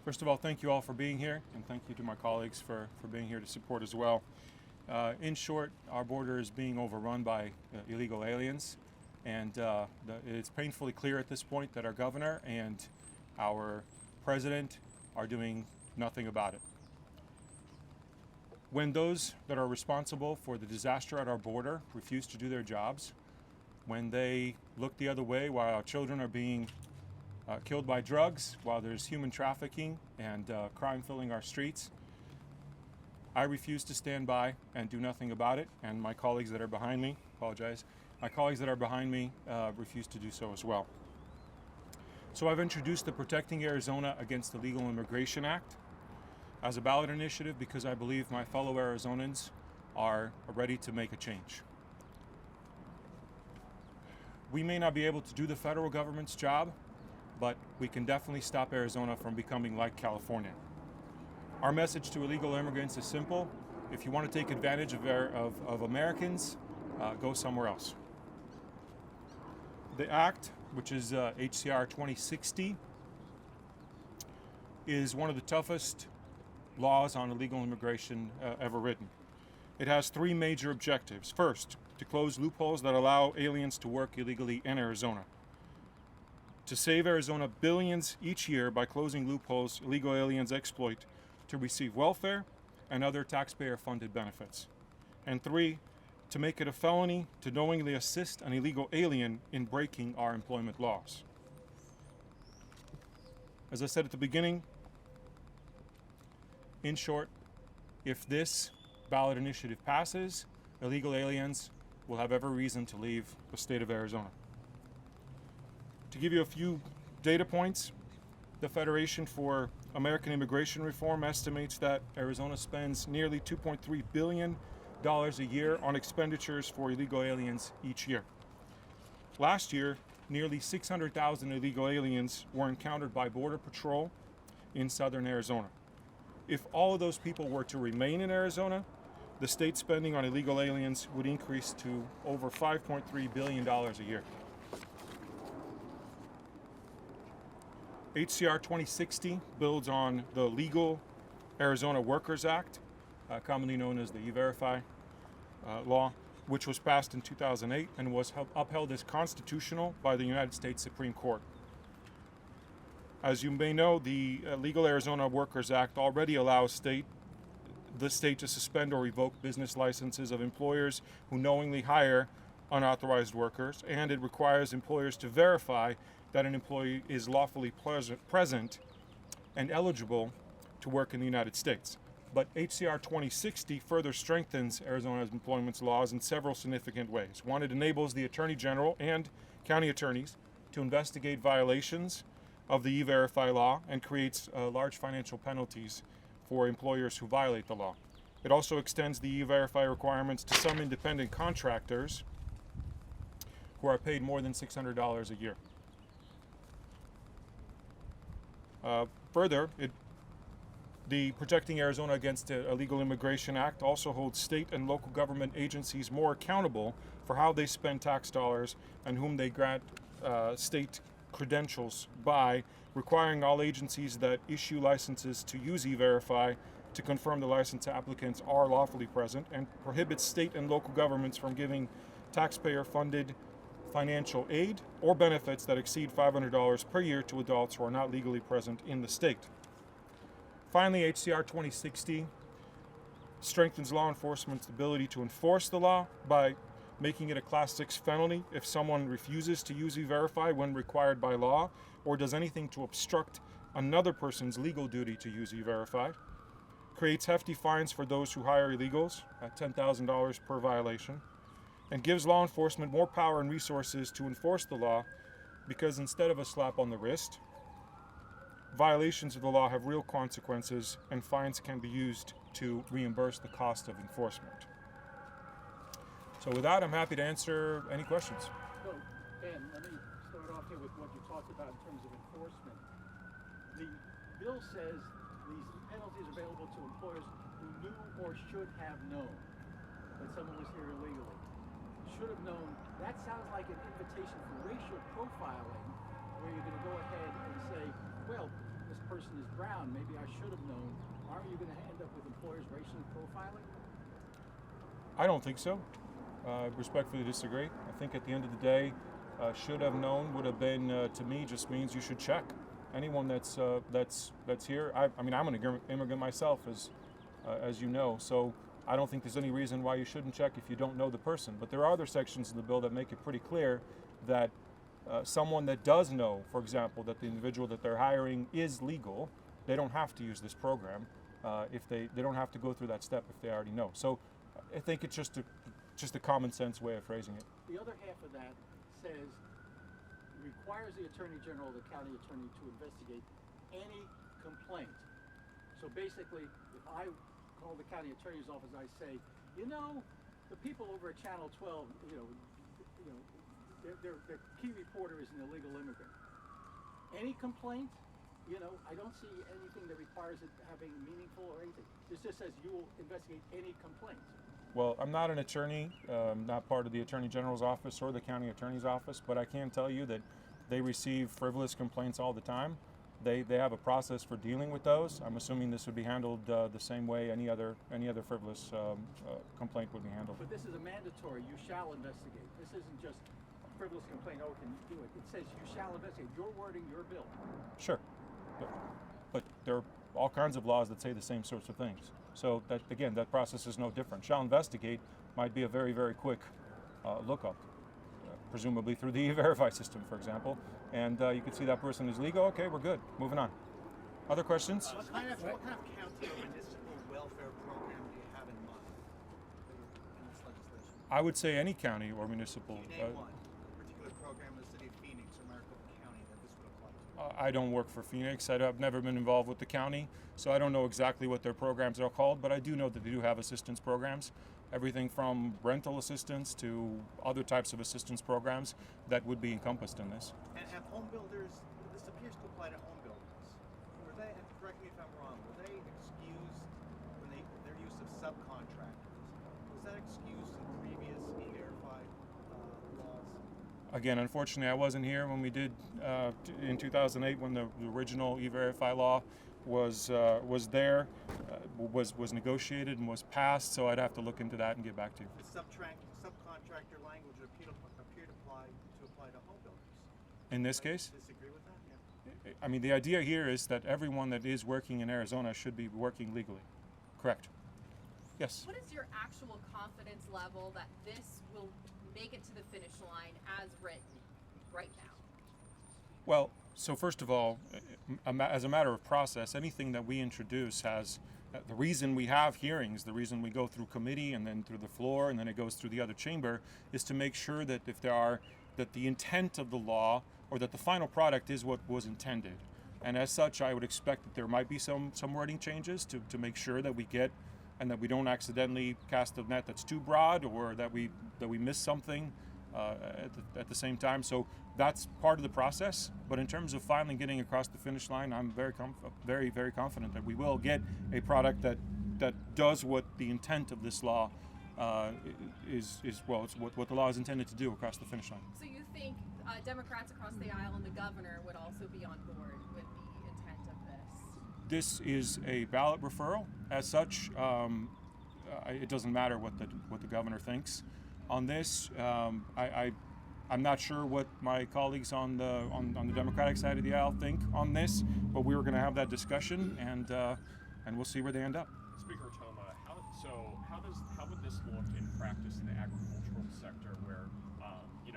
First of all, thank you all for being here, and thank you to my colleagues for being here to support as well. In short, our border is being overrun by illegal aliens, and it's painfully clear at this point that our governor and our president are doing nothing about it. When those that are responsible for the disaster at our border refuse to do their jobs, when they look the other way while our children are being killed by drugs, while there's human trafficking and crime filling our streets, I refuse to stand by and do nothing about it, and my colleagues that are behind me, my colleagues that are behind me refuse to do so as well. So I've introduced the Protecting Arizona Against Illegal Immigration Act as a ballot initiative because I believe my fellow Arizonans are ready to make a change. We may not be able to do the federal government's job, but we can definitely stop Arizona from becoming like California. Our message to illegal immigrants is simple. If you want to take advantage of Americans, go somewhere else. The act, which is HCR 2060, is one of the toughest laws on illegal immigration ever written. It has three major objectives. First, to close loopholes that allow aliens to work illegally in Arizona. To save Arizona billions each year by closing loopholes illegal aliens exploit to receive welfare and other taxpayer-funded benefits. And three, to make it a felony to knowingly assist an illegal alien in breaking our employment laws. As I said at the beginning, in short, if this ballot initiative passes, illegal aliens will have every reason to leave the state of Arizona. To give you a few data points, the Federation for American Immigration Reform estimates that Arizona spends nearly $2.3 billion a year on expenditures for illegal aliens each year. Last year, nearly 600,000 illegal aliens were encountered by Border Patrol in southern Arizona. If all of those people were to remain in Arizona, the state spending on illegal aliens would increase to over $5.3 billion a year. HCR 2060 builds on the Legal Arizona Workers Act, commonly known as the E-Verify law, which was passed in 2008 and was upheld as constitutional by the United States Supreme Court. As you may know, the Legal Arizona Workers Act already allows the state to suspend or revoke business licenses of employers who knowingly hire unauthorized workers, and it requires employers to verify that an employee is lawfully present and eligible to work in the United States. But HCR 2060 further strengthens Arizona's employment laws in several significant ways. One, it enables the Attorney General and county attorneys to investigate violations of the E-Verify law and creates large financial penalties for employers who violate the law. It also extends the E-Verify requirements to some independent contractors who are paid more than $600 a year. Further, the Protecting Arizona Against Illegal Immigration Act also holds state and local government agencies more accountable for how they spend tax dollars and whom they grant state credentials by requiring all agencies that issue licenses to use E-Verify to confirm the license applicants are lawfully present, and prohibits state and local governments from giving taxpayer-funded financial aid or benefits that exceed $500 per year to adults who are not legally present in the state. Finally, HCR 2060 strengthens law enforcement's ability to enforce the law by making it a Class 6 felony if someone refuses to use E-Verify when required by law or does anything to obstruct another person's legal duty to use E-Verify. Creates hefty fines for those who hire illegals at $10,000 per violation, and gives law enforcement more power and resources to enforce the law because instead of a slap on the wrist, violations of the law have real consequences and fines can be used to reimburse the cost of enforcement. So with that, I'm happy to answer any questions. So, Ben, let me start off here with what you talked about in terms of enforcement. The bill says these penalties are available to employers who knew or should have known that someone was here illegally. Should have known, that sounds like an invitation for racial profiling, where you're going to go ahead and say, well, this person is brown, maybe I should have known. Aren't you going to end up with employers racially profiling? I don't think so. I respectfully disagree. I think at the end of the day, should have known would have been, to me, just means you should check. Anyone that's here. I mean, I'm an immigrant myself, as you know. So I don't think there's any reason why you shouldn't check if you don't know the person. But there are other sections in the bill that make it pretty clear that someone that does know, for example, that the individual that they're hiring is legal, they don't have to use this program. If they don't have to go through that step if they already know. So I think it's just a common sense way of phrasing it. The other half of that says requires the Attorney General or the county attorney to investigate any complaint. So basically, if I call the county attorney's office, I say, you know, the people over at Channel 12, their key reporter is an illegal immigrant. Any complaint, I don't see anything that requires it having meaningful or anything. This just says you will investigate any complaint. Well, I'm not an attorney, not part of the Attorney General's office or the county attorney's office, but I can tell you that they receive frivolous complaints all the time. They have a process for dealing with those. I'm assuming this would be handled the same way any other frivolous complaint would be handled. But this is a mandatory. You shall investigate. This isn't just a frivolous complaint. Oh, can you do it? It says you shall investigate. You're wording your bill. Sure, but there are all kinds of laws that say the same sorts of things. So that, again, that process is no different. Shall investigate might be a very, very quick lookup, presumably through the E-Verify system, for example. And you can see that person is legal. Okay, we're good. Moving on. Other questions? What kind of county or municipal welfare program do you have in mind in this legislation? I would say any county or municipal. Can you name one particular program in the city of Phoenix or Maricopa County that this would apply to? I don't work for Phoenix. I've never been involved with the county, so I don't know exactly what their programs are called, but I do know that they do have assistance programs. Everything from rental assistance to other types of assistance programs that would be encompassed in this. And have home builders, this appears to apply to home builders. Were they, and correct me if I'm wrong, were they excused when their use of subcontractors? Was that excused in previous E-Verify laws? Again, unfortunately, I wasn't here when we did in 2008 when the original E-Verify law was there, was negotiated and was passed. So I'd have to look into that and get back to you. The subcontractor language would appear to apply to home builders. In this case, Disagree with that? Yeah. I mean, the idea here is that everyone that is working in Arizona should be working legally. Correct. Yes. What is your actual confidence level that this will make it to the finish line as written right now? Well, so first of all, as a matter of process, anything that we introduce has the reason we have hearings, the reason we go through committee and then through the floor and then it goes through the other chamber is to make sure that that the intent of the law or that the final product is what was intended. And as such, I would expect that there might be some wording changes to make sure that we get and that we don't cast a net that's too broad or that we miss something at the same time. So that's part of the process. But in terms of finally getting across the finish line, I'm very, very confident that we will get a product that does what the intent of this law it's what the law is intended to do across the finish line. So you think Democrats across the aisle and the governor would also be on board with the intent of this? This is a ballot referral. As such, it doesn't matter what the governor thinks on this. I'm not sure what my colleagues on the Democratic side of the aisle think on this, but we were going to have that discussion, and we'll see where they end up. Speaker Toma, how would this look in practice in the agricultural sector, where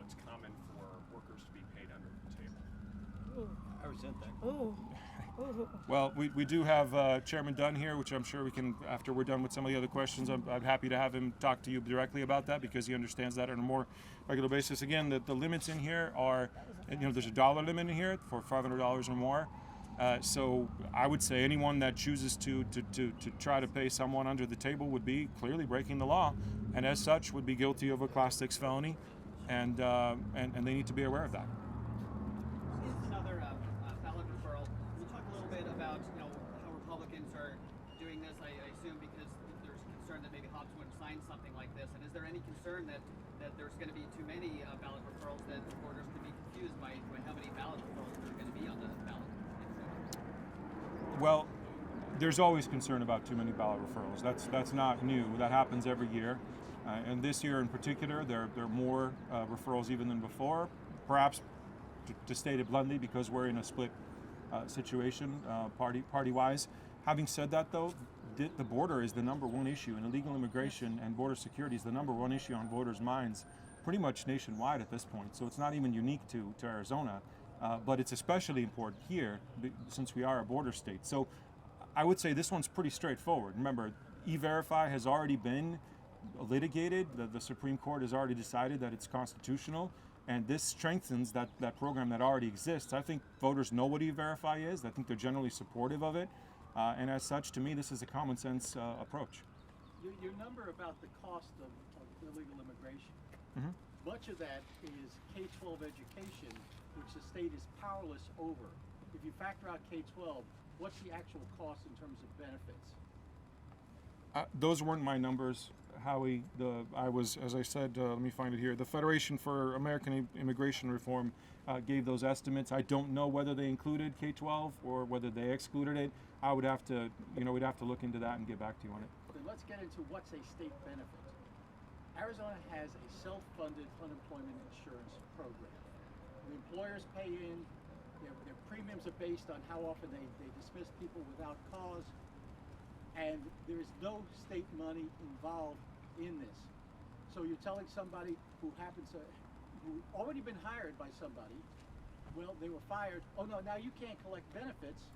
it's common for workers to be paid under the table? I resent that. Well, we do have Chairman Dunn here, which I'm sure we can, after we're done with some of the other questions, I'm happy to have him talk to you directly about that because he understands that on a more regular basis. Again, the limits in here are, there's a dollar limit in here for $500 or more. So I would say anyone that chooses to try to pay someone under the table would be clearly breaking the law, and as such would be guilty of a Class 6 felony, and they need to be aware of that. Here's another ballot referral. We'll talk a little bit about how Republicans are doing this. I assume because there's concern that maybe Hobbs wouldn't sign something like this. And is there any concern that there's going to be too many ballot referrals, that the voters could be confused by how many ballot referrals there are going to be on the ballot? Well, there's always concern about too many ballot referrals. That's not new. That happens every year, and this year in particular, there are more referrals even than before. Perhaps, to state it bluntly, because we're in a split situation, party-wise. Having said that, though, the border is the number one issue, and illegal immigration and border security is the number one issue on voters' minds, pretty much nationwide at this point. So it's not even unique to Arizona, but it's especially important here since we are a border state. So I would say this one's pretty straightforward. Remember, E-Verify has already been litigated. The Supreme Court has already decided that it's constitutional, and this strengthens that program that already exists. I think voters know what E-Verify is. I think they're generally supportive of it, and as such, to me, this is a common sense approach. Your number about the cost of illegal immigration, much of that is K-12 education, which the state is powerless over. If you factor out K-12, what's the actual cost in terms of benefits? Those weren't my numbers, Howie. I was, as I said, let me find it here. The Federation for American Immigration Reform gave those estimates. I don't know whether they included K-12 or whether they excluded it. I would have to, we'd have to look into that and get back to you on it. Then let's get into what's a state benefit. Arizona has a self-funded unemployment insurance program. The employers pay in. Their premiums are based on how often they dismiss people without cause, and there is no state money involved in this. So you're telling somebody who already been hired by somebody, well, they were fired, oh no, now you can't collect benefits,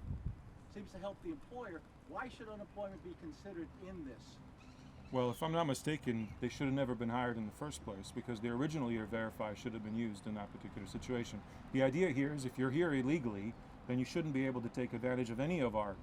seems to help the employer. Why should unemployment be considered in this? Well, if I'm not mistaken, they should have never been hired in the first place, because the original E-Verify should have been used in that particular situation. The idea here is if you're here illegally, then you shouldn't be able to take advantage of any of our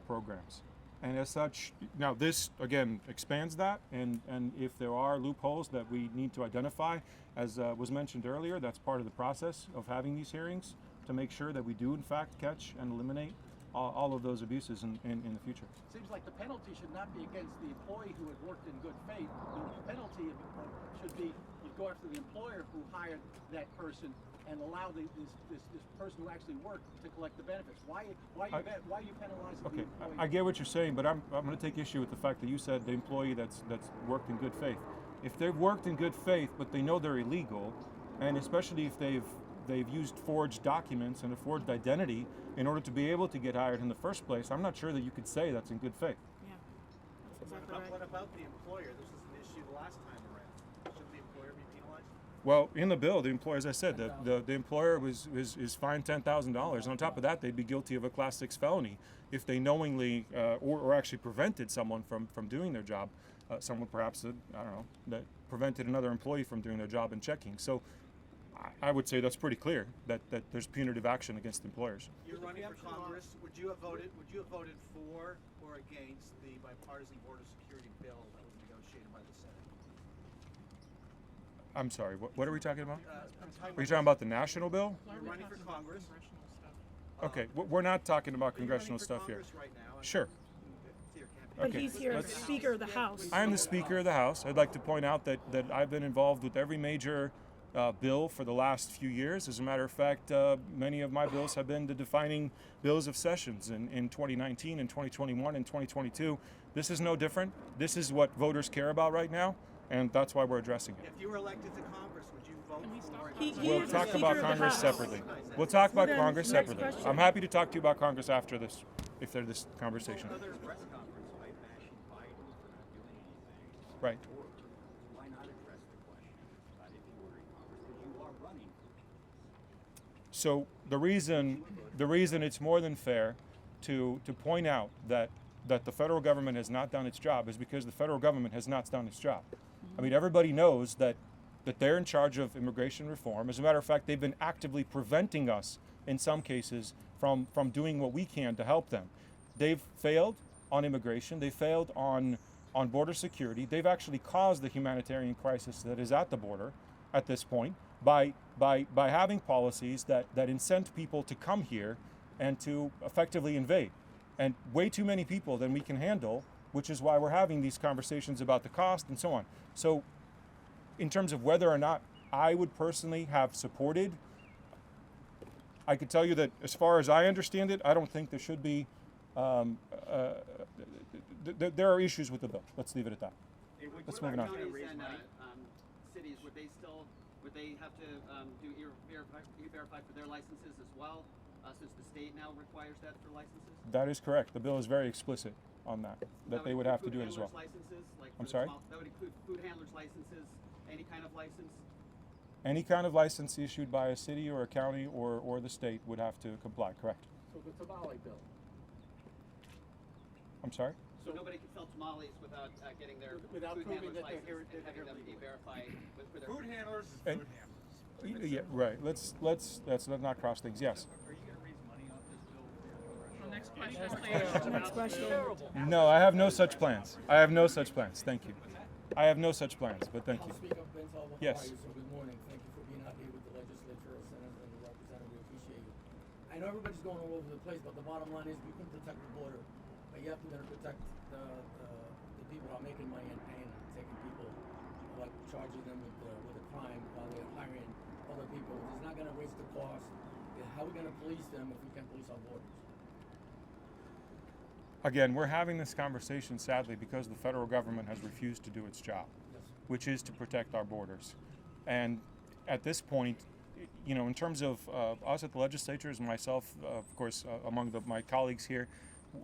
programs. And as such, now this again expands that, and if there are loopholes that we need to identify, as was mentioned earlier, that's part of the process of having these hearings to make sure that we do in fact catch and eliminate all of those abuses in the future. Seems like the penalty should not be against the employee who had worked in good faith. The penalty should be you go after the employer who hired that person and allow this person who actually worked to collect the benefits. Why are you penalizing the employee? I get what you're saying, but I'm going to take issue with the fact that you said the employee that's worked in good faith. If they've worked in good faith, but they know they're illegal, and especially if they've used forged documents and a forged identity in order to be able to get hired in the first place, I'm not sure that you could say that's in good faith. Yeah, that's exactly right. What about the employer? This was an issue the last time around. Should the employer be penalized? Well, in the bill, the employer, as I said, the employer is fined $10,000. And on top of that, they'd be guilty of a Class 6 felony if they knowingly or actually prevented someone from doing their job. Someone perhaps that prevented another employee from doing their job and checking. So I would say that's pretty clear that there's punitive action against employers. You're running for Congress. Would you have voted for or against the bipartisan border security bill that was negotiated by the Senate? I'm sorry. What are we talking about? Are you talking about the national bill? You're running for Congress. Okay, we're not talking about congressional stuff here. Right now, Sure. But Okay, he's here as let's- Speaker of the House. I am the Speaker of the House. I'd like to point out that I've been involved with every major bill for the last few years. As a matter of fact, many of my bills have been the defining bills of sessions in 2019 and 2021 and 2022. This is no different. This is what voters care about right now, and that's why we're addressing it. if you were elected to Congress, would you vote for? He We'll is talk the Speaker about of the Congress House. separately. We'll talk about Then, Congress next separately. question. I'm happy to talk to you about Congress after this, if there's this conversation. Another press conference, right, bashing Biden for not doing anything. Right. Why not address the question about if you were in Congress? Because you are running for Congress. So the reason it's more than fair to point out that the federal government has not done its job is because the federal government has not done its job. I mean, everybody knows that they're in charge of immigration reform. As a matter of fact, they've been actively preventing us in some cases from doing what we can to help them. They've failed on immigration. They failed on border security. They've actually caused the humanitarian crisis that is at the border at this point by having policies that incent people to come here and to effectively invade. And way too many people than we can handle, which is why we're having these conversations about the cost and so on. So in terms of whether or not I would personally have supported I could tell you that as far as I understand it, I don't think there should be. There are issues with the bill. Let's leave it at that. Let's move on. Counties and cities, would they have to do e-verify for their licenses as well, since the state now requires that for licenses? That is correct. The bill is very explicit on that they would have to do it as well. Licenses, like I'm sorry? That would include food handlers licenses, any kind of license? Any kind of license issued by a city or a county or the state would have to comply, correct? So the tamale bill. I'm sorry? So nobody can sell tamales without getting their Without food proving handler's that they're license here- and having that them they're legal. e-verify for their Food handlers is And- food handlers. Yeah, right. Let's not cross things. Yes. Are you gonna raise money off this bill for your Next question. No, I have no such plans. I have no such plans. Thank you. I have no such plans, but thank you. House Speaker Ben Toma, Yes. how are you? So good morning. Thank you for being out here with the legislature, senator, and the representative. We appreciate you. I know everybody's going all over the place, but the bottom line is we can protect the border, but you have to protect the people who are making money and paying and taking people, like charging them with a crime while they're hiring other people. It's not going to raise the cost. How are we going to police them if we can't police our borders? Again, we're having this conversation sadly because the federal government has refused to do its job, Yes. which is to protect our borders. And at this point, you know, in terms of us at the legislatures and myself, of course, among my colleagues here,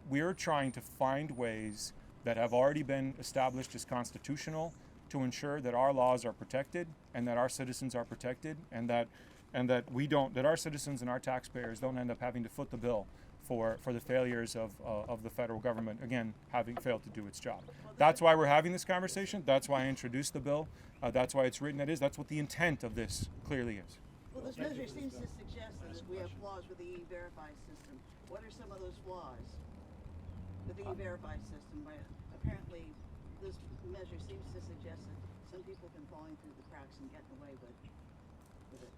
we're trying to find ways that have already been established as constitutional to ensure that our laws are protected and that our citizens are protected and that our citizens and our taxpayers don't end up having to foot the bill for the failures of the federal government, again, having failed to do its job. That's why we're having this conversation. That's why I introduced the bill. That's why it's written that is. That's what the intent of this clearly is. Well, this measure seems to suggest that we have flaws with the E-Verify system. What are some of those flaws with the E-Verify system? Where apparently, this measure seems to suggest that some people can falling through the cracks and getting away with it.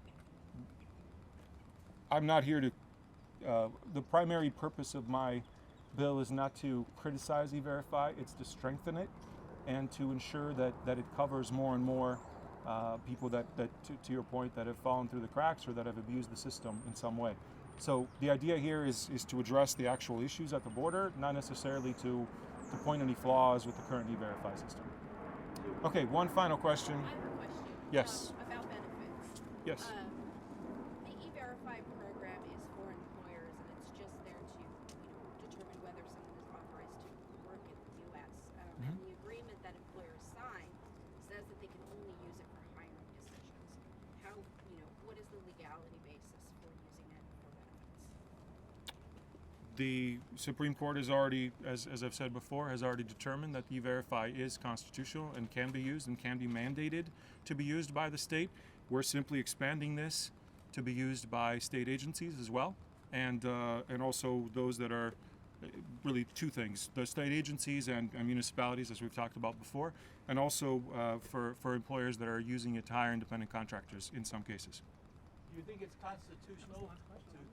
I'm not here to. The primary purpose of my bill is not to criticize E-Verify. It's to strengthen it and to ensure that it covers more and more people that to your point, that have fallen through the cracks or that have abused the system in some way. So the idea here is to address the actual issues at the border, not necessarily to point any flaws with the current E-Verify system. Okay, one final question. I have a question. Yes. About benefits. Yes. The E-Verify program is for employers, and it's just there to, determine whether someone is authorized to work in the U.S. And the agreement that employers sign says that they can only use it for hiring decisions. How, what is the legality basis for using it for benefits? The Supreme Court has already, as I've said before, has already determined that E-Verify is constitutional and can be used and can be mandated to be used by the state. We're simply expanding this to be used by state agencies as well, and also those that are really two things: the state agencies and municipalities, as we've talked about before, and also for employers that are using it to hire independent contractors in some cases. Do you think it's constitutional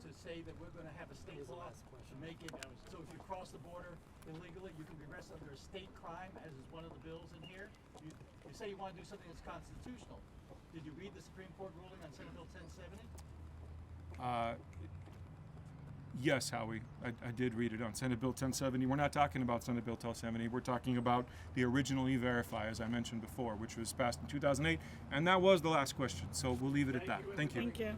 to say that we're going to have a state law to make it so if you cross the border illegally, you can be arrested under a state crime, as is one of the bills in here? You say you want to do something that's constitutional. Did you read the Supreme Court ruling on Senate Bill 1070? Yes, Howie, I did read it on Senate Bill 1070. We're not talking about Senate Bill 1070. We're talking about the original E-Verify, as I mentioned before, which was passed in 2008, and that was the last question. So we'll leave it at that. Thank you. Thank you.